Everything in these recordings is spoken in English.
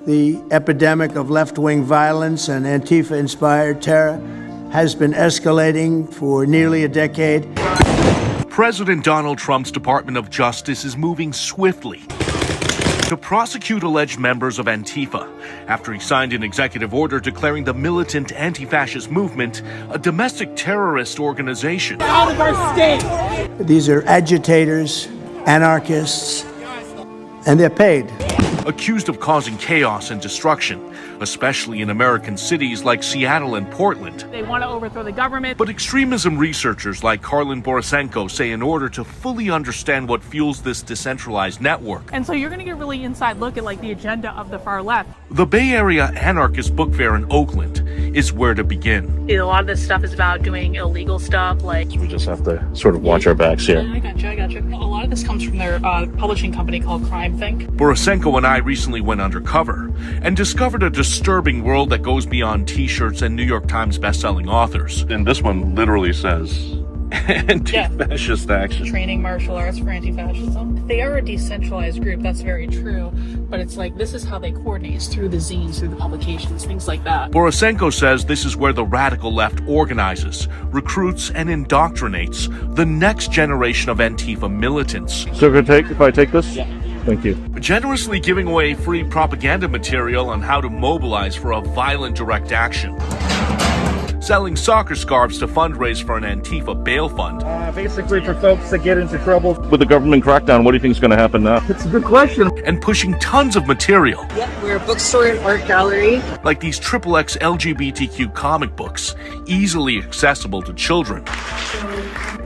The epidemic of left-wing violence and Antifa-inspired terror has been escalating for nearly a decade. President Donald Trump's Department of Justice is moving swiftly to prosecute alleged members of Antifa after he signed an executive order declaring the militant anti-fascist movement a domestic terrorist organization. Out of our state! These are agitators, anarchists, and they're paid. Accused of causing chaos and destruction, especially in American cities like Seattle and Portland. They want to overthrow the government. But extremism researchers like Karlin Borisenko say in order to fully understand what fuels this decentralized network. And so you're going to get a really inside look at the agenda of the far left. The Bay Area Anarchist Book Fair in Oakland is where to begin. A lot of this stuff is about doing illegal stuff We just have to sort of watch our backs here. I gotcha. A lot of this comes from their publishing company called Crime Think. Borisenko and I recently went undercover and discovered a disturbing world that goes beyond t-shirts and New York Times best-selling authors. And this one literally says anti-fascist action. Training martial arts for anti-fascism. They are a decentralized group, that's very true. But it's this is how they coordinate, is through the zines, through the publications, things like that. Borisenko says this is where the radical left organizes, recruits, and indoctrinates the next generation of Antifa militants. So if I take this? Yeah. Thank you. Generously giving away free propaganda material on how to mobilize for a violent direct action. Selling soccer scarves to fundraise for an Antifa bail fund. Basically for folks that get into trouble. With the government crackdown, what do you think is going to happen now? It's a good question. And pushing tons of material. Yep, we're a bookstore and art gallery. Like these XXX LGBTQ comic books, easily accessible to children.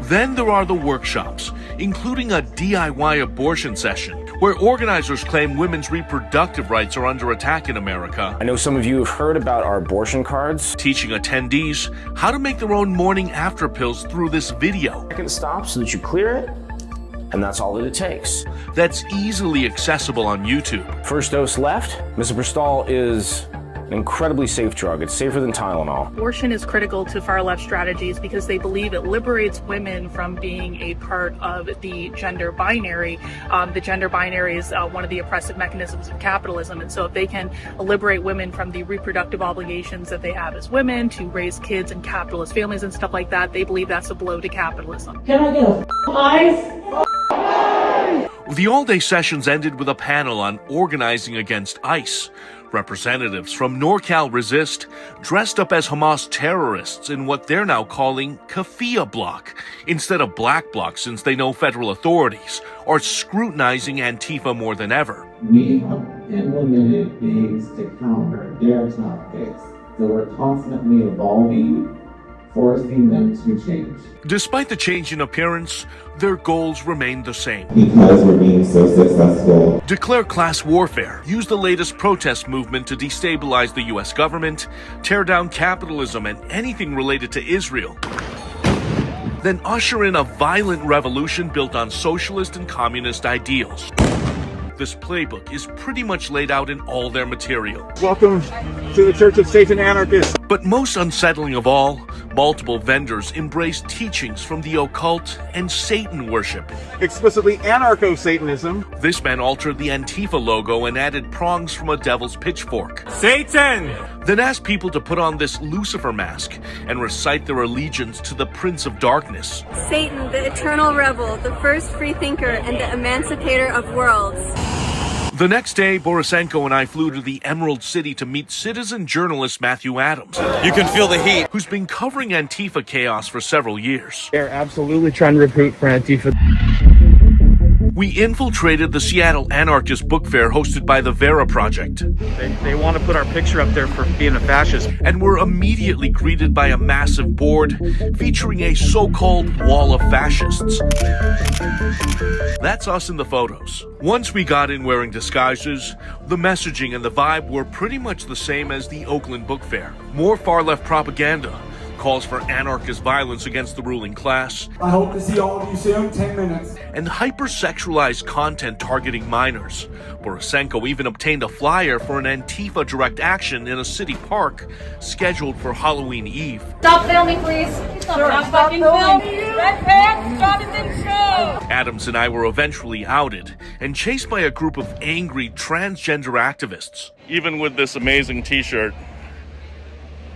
Then there are the workshops, including a DIY abortion session, where organizers claim women's reproductive rights are under attack in America. I know some of you have heard about our abortion cards. Teaching attendees how to make their own morning after pills through this video. Second stop so that you clear it, and that's all that it takes. That's easily accessible on YouTube. First dose left. Misoprostol is an incredibly safe drug. It's safer than Tylenol. Abortion is critical to far left strategies because they believe it liberates women from being a part of the gender binary. The gender binary is one of the oppressive mechanisms of capitalism. And so if they can liberate women from the reproductive obligations that they have as women to raise kids in capitalist families and stuff like that, they believe that's a blow to capitalism. Can I get a ice? The all-day sessions ended with a panel on organizing against ICE. Representatives from NorCal Resist dressed up as Hamas terrorists in what they're now calling Kafia Bloc, instead of Black Bloc, since they know federal authorities are scrutinizing Antifa more than ever. We have implemented things to counter their tactics, so we're constantly evolving, forcing them to change. Despite the change in appearance, their goals remain the same. Because we're being so successful. Declare class warfare, use the latest protest movement to destabilize the U.S. government, tear down capitalism and anything related to Israel. Then usher in a violent revolution built on socialist and communist ideals. This playbook is pretty much laid out in all their material. Welcome to the Church of Satan Anarchist. But most unsettling of all, multiple vendors embrace teachings from the occult and Satan worship. Explicitly anarcho-Satanism. This man altered the Antifa logo and added prongs from a devil's pitchfork. Satan! Then asked people to put on this Lucifer mask and recite their allegiance to the Prince of Darkness. Satan, the eternal rebel, the first free thinker, and the emancipator of worlds. The next day, Borisenko and I flew to the Emerald City to meet citizen journalist Matthew Adams. You can feel the heat. Who's been covering Antifa chaos for several years. They're absolutely trying to recruit for Antifa. We infiltrated the Seattle Anarchist Book Fair hosted by the Vera Project. They want to put our picture up there for being a fascist. And were immediately greeted by a massive board featuring a so-called wall of fascists. That's us in the photos. Once we got in wearing disguises, the messaging and the vibe were pretty much the same as the Oakland Book Fair. More far-left propaganda, calls for anarchist violence against the ruling class, I hope to see all of you soon, 10 minutes. and hypersexualized content targeting minors. Borisenko even obtained a flyer for an Antifa direct action in a city park scheduled for Halloween Eve. Stop filming, please. Stop fucking filming. Red Pants, Jonathan Show. Adams and I were eventually outed and chased by a group of angry transgender activists. Even with this amazing t-shirt,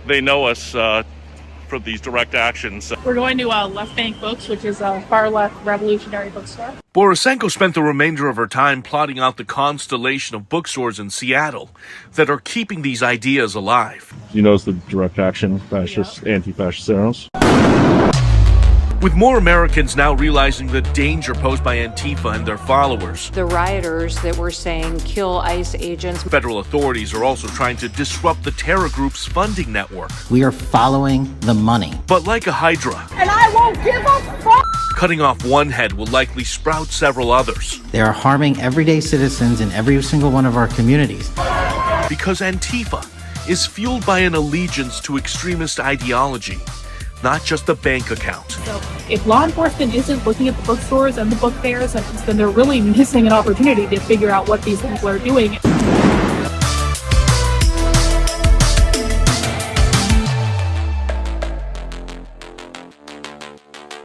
they know us for these direct actions. We're going to Left Bank Books, which is a far-left revolutionary bookstore. Borisenko spent the remainder of her time plotting out the constellation of bookstores in Seattle that are keeping these ideas alive. You notice the direct action fascist, anti-fascist arrows? With more Americans now realizing the danger posed by Antifa and their followers, the rioters that were saying kill ICE agents. Federal authorities are also trying to disrupt the terror group's funding network. We are following the money. But like a hydra, And I won't give a fuck. cutting off one head will likely sprout several others. They are harming everyday citizens in every single one of our communities. Because Antifa is fueled by an allegiance to extremist ideology, not just a bank account. So if law enforcement isn't looking at the bookstores and the book fairs, then they're really missing an opportunity to figure out what these people are doing.